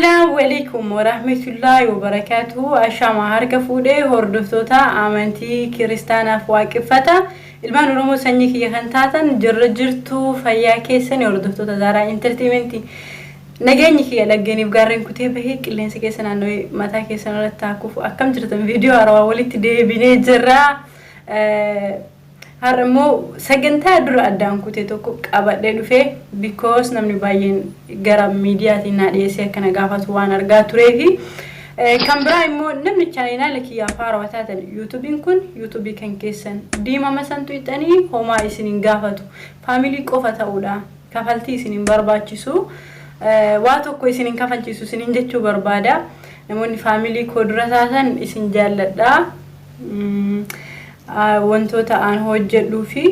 السلام عليكم ورحمة الله وبركاته. أشام هارك فودي هردفتوتا آمنتي كريستانا فواكفتا المان رمو سنيك يخنتاتا جرجرتو فياكيسن هردفتوتا دارا انترتيمنتي نجانيك يلقيني بقارن كتابه هيك اللي نسكيسن عنو متا كيسن رتاكوف أكم جرتن فيديو أروا وليت دي بني جرا هرمو سجنتا درو أدام كتيتوكو أبدا دفع because نمني باين غرام ميديا تينا ديسي كنا غافت وانا رغاتوريكي كامبرا إمو نمني تشانينا لكي يافار واتاتا يوتوبين كن يوتوبي كان كيسن ديما مسان تويتاني هما إسنين غافتو فاميلي كوفتا أولا كفالتي إسنين برباچسو واتو كو إسنين كفالچسو سنين جتشو بربادا نموني فاميلي كودرتاتان إسن جالدا wantoota aan hojjedhu fi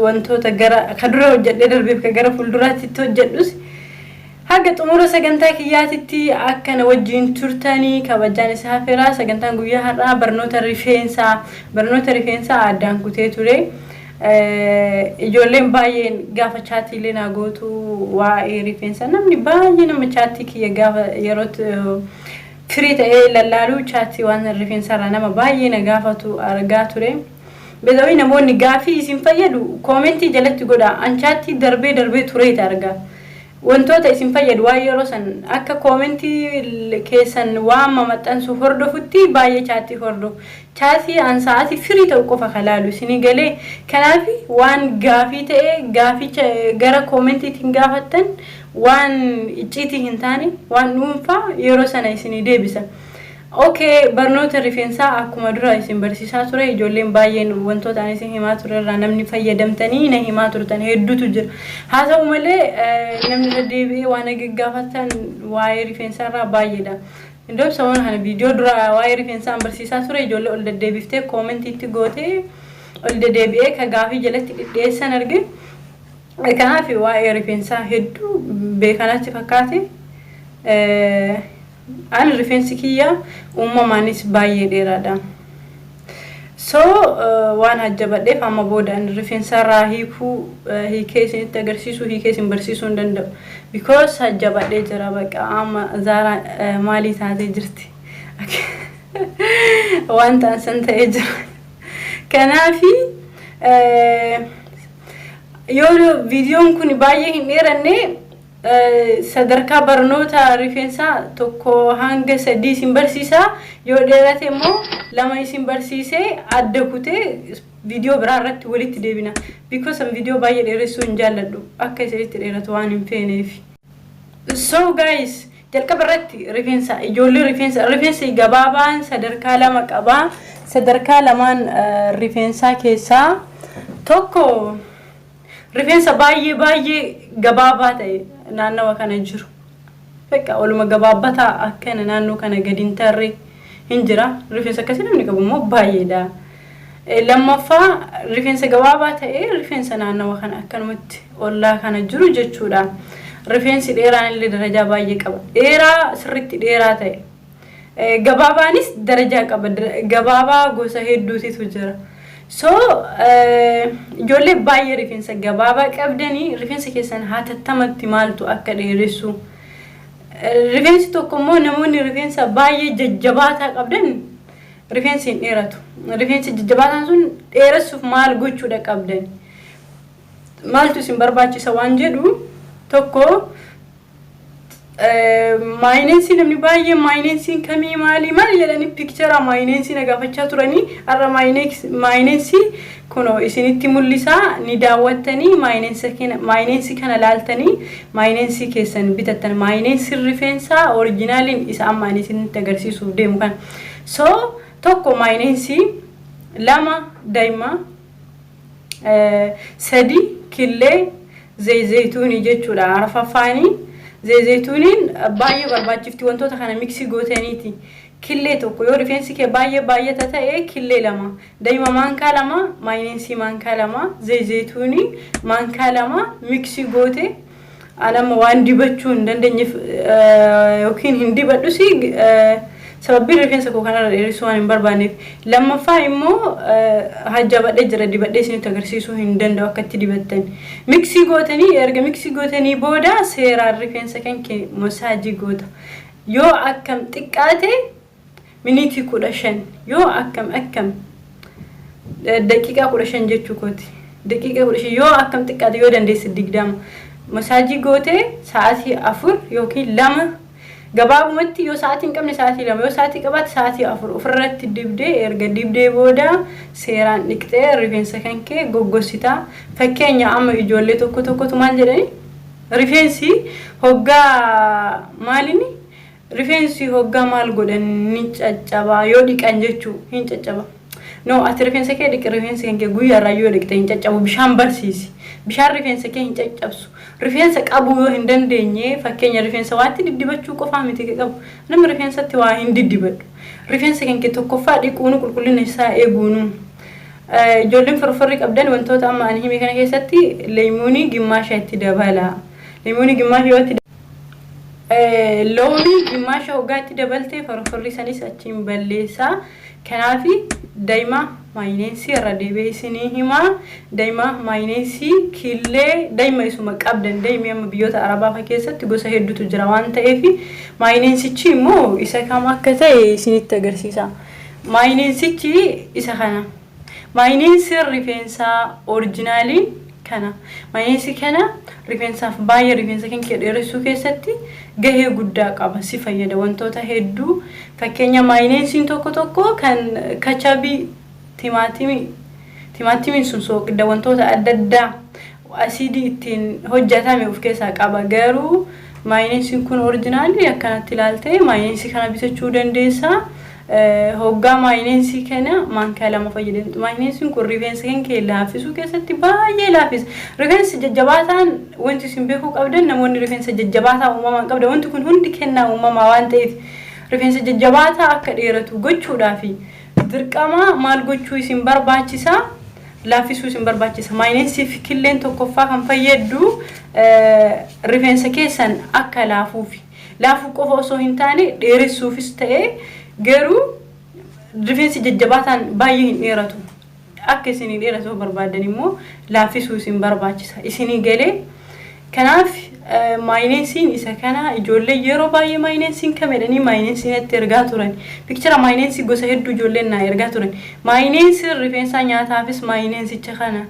wantoota gara kadura hojjedhee darbeef ka gara fuulduraatti hojjedhus haga xumura sagantaa kiyyaatitti akkana wajjin turtanii kabajaan isaa feera sagantaan guyyaa har'aa barnoota rifeensaa addaan kutee ture ijoolleen baay'een gaafa chaatiilee na gootu waa'ee rifeensaa namni baay'ee nama chaatii kiyya gaafa yeroo فريت لالو شاتي وان الرفنسا نما باي نغافتو ارغاتوري بدوي نموني غافي اسم فيدو كومنتي جلت غدا ان شاتي دربي توريت ارغا وانتوتا اسم فيد وايروسن اكا كومنتي كيسن واما متن سو فردو فتي باي شاتي فردو شاتي ان ساعتي فريت وقفا خلالو سينيغالي كنافي وان غافي غافي غرا كومنتي تنغافتن وان اجيتي هنتاني وان نومفا يروسنا يسني ديبسا اوكي برنوت الرفنسا اكما درا يسن برسيسا توري جولين باين وانتو تاني سن هما توري نمني فيدمتني نه هما تورتن هدو تجر هذا ملي نمني ديبي وانا غغافتن واي رفنسا را بايدا ندوب سوون هن فيديو درا واي رفنسا برسيسا توري جولي اول ديبيفته كومنت تي غوتي اول ديبي كغافي جلت ديسن ارغي كان في واي رفنسا هدو بكانت فكاتي أنا رفنسكية مانيس باي ديرادا so وانا هجبت فما بودا أن رفنسا راهيكو هي كيسين تغرسيسو هي كيسين برسيسو دندو because هجبت جرا بقى أما زارا مالي تاتي جرتي وانت أنسنت اجر كان في يورو فيديو كوني بايه نيراني sadarkaa barnoota rifeensaa tokko hanga 3 isin barsiisa yoo dheerate immoo 2 isin barsiisee adda kutee video biraa irratti walitti deebina because am video baay'ee dheeressuu hin jaalladhu akka isinitti dheeratu waan hin feeneef so guys jalqaba irratti rifeensa ijoollee rifeensa gabaabaan sadarkaa 2 qaba sadarkaa 2 rifeensaa keessaa tokko rifeensa baay'ee gabaabaa ta'e naannawa kana jiru fekka oluma gabaabata akkana naannoo kana gadin tarre hinjira rifeensa akkasii namni qabu immoo baay'eedha lammaffaa rifeensa gabaabaa ta'e rifeensa naannawa kana akkanumatti ollaa kana jiru jechuudha rifeensi dheeraan illee darajaa baay'ee qaba dheeraa sirriitti dheeraa ta'e gabaabaanis darajaa qaba gabaabaa gosa hedduutu jira so ijoollee baay'ee rifeensa gabaabaa qabdanii rifeensa keessan hatattamatti maaltu akka dheeressu rifeensi tokko immoo namoonni rifeensa baay'ee jajjabaataa qabdan rifeensi hin dheeratu rifeensi jajjabaataan sun dheeressuuf maal gochuudha qabdan maaltu isin barbaachisa waan jedhu tokko maayinensi namni baay'ee maayinensi kamii maali jedhanii picture maayinensi nagaafachaa turanii arra maayinensi kuno isinitti mul'isa ni daawwattanii maayinensi kana laaltanii maayinensi keessan bitattan maayinensi rifeensaa originaliin isa amma isinitti agarsiisuuf deemu kan so tokko maayinensi 2 daima 3 killee zayituunii jechuudha arfafaanii zayituuniin baay'ee barbaachifti wantoota kana mixi gootaniiti killee tokko yoo rifeensi kee baay'ee ta'e killee 2 daima maankaa 2 maayinensi maankaa 2 zayituunii maankaa 2 mixi goote alama waan dibachuu hin dandeenyeef yookiin hin dibadhusi sababbii rifeensa koo kana dheeressuu waan hin barbaanneef. Lammaffaa immoo hajja badhee jira dibadhee isinitti agarsiisuu hin danda'u akka itti dibattan. Miksii gootanii erga miksii gootanii booda seeraan rifeensa kan kee masaajii goota. Yoo akkam xiqqaate miniitii 15 yoo akkam daqiiqaa 15 jechuu kooti. Daqiiqaa 15 yoo akkam xiqqaate yoo dandeesse 20 masaajii gootee sa'aatii 4 yookiin 2 gabaabumatti yoo sa'aatii hin qabne sa'aatii 2 yoo sa'aatii qabaate sa'aatii 4 ofirratti dibdee erga dibdee booda seeraan dhiqxee rifeensa kan kee goggosita. Fakkeenya amma ijoollee tokkotu maal jedhani rifeensi hoggaa maalini rifeensi hoggaa maal godhan ni caccaba yoo dhiqan jechuu hin caccaba. No ati rifeensa kee dhiqi rifeensa kan kee guyyaarraa yoo dhiqte hin caccabu bishaan barsiisi. Bishaan rifeensa kee hin caccabsu. Rifeensa qabu yoo hin dandeenye fakkeenya rifeensa waatti diddibachuu qofaa miti qabu. Namni rifeensatti waa hin diddibadhu. Rifeensa kan kee tokkoffaa dhiquun qulqullina isaa eeguun. Ijoolleen farfarri qabdan wantoota amma ani hime kana keessatti leemuunii gimmaasha itti dabala. Leemuunii gimmaasha yoo itti loonii gimmaasha hoggaatti dabaltee farfarri sanis achiin balleessaa. Kanaafi daa'ima maayineensi irra deebi'ee isinii hima. Daa'ima maayineensi killee daa'ima isuma qabdan daa'imni amma biyyoota arabaa keessatti gosa hedduutu jira waan ta'eef maayineensichi immoo isa kam akka ta'e isinitti agarsiisa. Maayineensichi isa kana. Maayineensi rifeensaa oriijinaaliin kana. Maayineensi kana rifeensaaf baay'ee rifeensa kan dheeressuu keessatti gahee guddaa qaba. Si fayyada wantoota hedduu. Fakkeenya maayineensiin tokko kan kachabii timaatimiin sun soqidda wantoota adda addaa asiidii ittiin hojjetame of keessaa qaba. Garuu maayineensiin kun oriijinaalii akkanatti ilaaltee maayineensi kana bitachuu dandeessa. Hoggaa maayineensi kana maankaa 2 fayyadamtu. Maayineensiin kun rifeensa kan kee laaffisuu keessatti baay'ee laaffisa. Rifeensa jajjabaataan wanti isin beekuu qabdan namoonni rifeensa jajjabaataa uumamaan qabdan wanti kun hundi kennaa uumamaa waan ta'eef rifeensa jajjabaataa akka dheeratu gochuudhaaf dirqama maal gochuu isin barbaachisa laaffisuu isin barbaachisa. Maayineensi fi killeen tokkoffaa kan fayyadu rifeensa keessan akka laafuu qofa osoo hin taane dheeressuufis ta'e garuu rifeensi jajjabaataan baay'ee hin dheeratu. Akka isin dheeratu barbaadan immoo laaffisuu isin barbaachisa. Isin galee kanaaf maayineensiin isa kana ijoollee yeroo baay'ee maayineensiin kamedhanii maayineensiin itti ergaa turan. Pikchara maayineensi gosa hedduu ijoolleen na ergaa turan. Maayineensi rifeensa nyaataafis maayineensicha kana.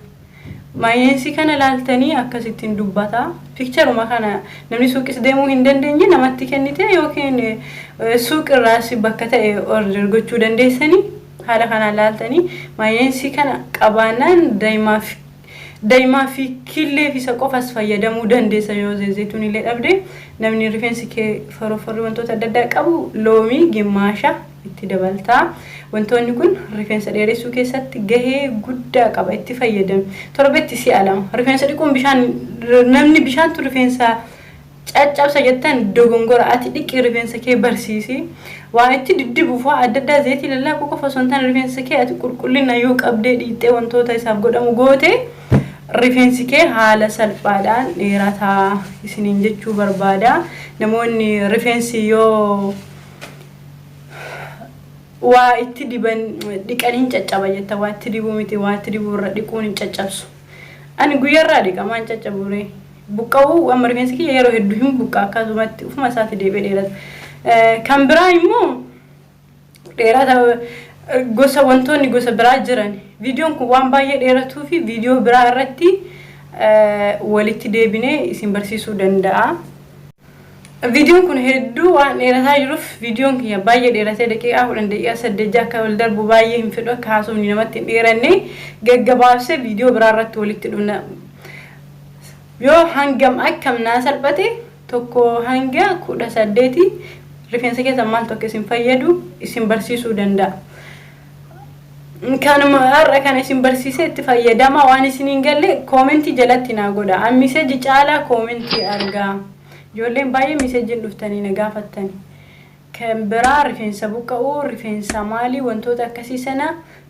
Maayineensi kana laaltanii akkasittiin dubbata. Pikcharuma kana namni suuqis deemuu hin dandeenye namatti kennite yookiin suuqirraas bakka ta'e order gochuu dandeessanii haala kana laaltanii maayineensi kana qabaannaan daa'imaa fi killee fi isa qofas fayyadamuu dandeessa yoo zayituun illee dhabde namni rifeensi kee farfarri wantoota adda addaa qabu loomii gimmaasha itti dabaltaa. Wantoonni kun rifeensa dheeressuu keessatti gahee guddaa qaba itti fayyadamu. Torbetti si'a 2 rifeensa dhiquun bishaan namni bishaantu rifeensa caccabsa jettan dogongora ati dhiqi rifeensa kee barsiisi. Waa itti diddibuuf waa adda addaa zayitii lallaafuu qofa osoo hin taane rifeensa kee ati qulqullina yoo qabdee dhiixxee wantoota isaaf godhamu goote rifeensi kee haala salphaadhaan dheerataa isiniin jechuu barbaada. Namoonni rifeensi yoo waa itti diban dhiqaniin caccaba jetta waa itti dibuu miti waa itti dibuu irra dhiquun hin caccabsu. Ani guyyaarraa dhiqamaan caccabuure buqqa'uu amma rifeensi kee yeroo hedduu hin buqqa akkasumatti ufuma isaatti deebi'ee dheerata. Kan biraa immoo dheerata gosa wantoonni gosa biraa jiran. Viidiyoon kun waan baay'ee dheeratuu fi viidiyoo biraa irratti walitti deebinee isin barsiisuu danda'a. Viidiyoon kun hedduu waan dheerataa jiruuf viidiyoon kiyya baay'ee dheeratee daqiiqaa 10 daqiiqaa 8 akka wal darbu baay'ee hin fedhu akka haasofni namatti hin dheeranne gaggabaabsee viidiyoo biraa irratti walitti dhufna. Yoo hangam akkam naa salphate tokko hanga 18 rifeensa keessan maal tokko isin fayyadu isin barsiisuu danda'a. Kanuma har'a kan isin barsiisee itti fayyadama waan isin hin galle koomentii jalatti naa godha. An miseeji caalaa koomentii argaa. Ijoolleen baay'ee miseejiin dhuftanii na gaafattani. Kan biraa rifeensa buqqa'uu, rifeensa maalii wantoota akkasii sana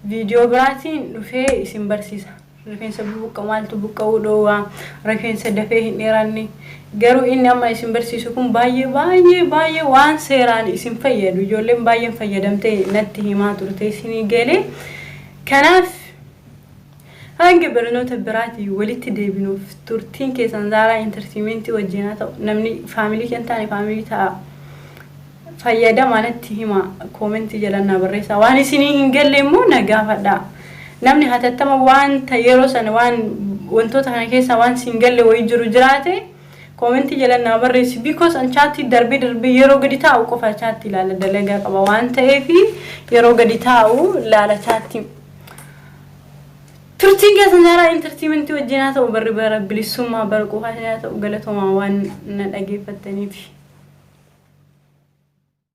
viidiyoo biraatiin dhufee isin barsiisa. rifeensa bubuqa maaltu buqqa'uu dhoowwaa rifeensa dafee hin dheeranne garuu inni amma isin barsiisu kun baay'ee waan seeraan isin fayyadu ijoolleen baay'een fayyadamtee natti himaa turte isinii galee kanaaf hanga barnoota biraati walitti deebinuuf turtiin keessan Zara Entertainment wajjin ta'u namni family kan taane family ta'a fayyadama natti hima comment jedhana barreessa waan isinii hin galle immoo nagaafadha namni hatattama waan yeroo sana waan wantoota kana keessa waan sin galle way jiru jiraate comment jedhana barreessi because an chat darbe yeroo gadi taa'u qofa chat ilaala dalaga qaba waan ta'eefi yeroo gadi taa'u laala chat turtiin keessan Zara Entertainment wajjin ta'u barri bara bilisummaa bara qofa ta'u galatoomaa waan na dhageeffataniif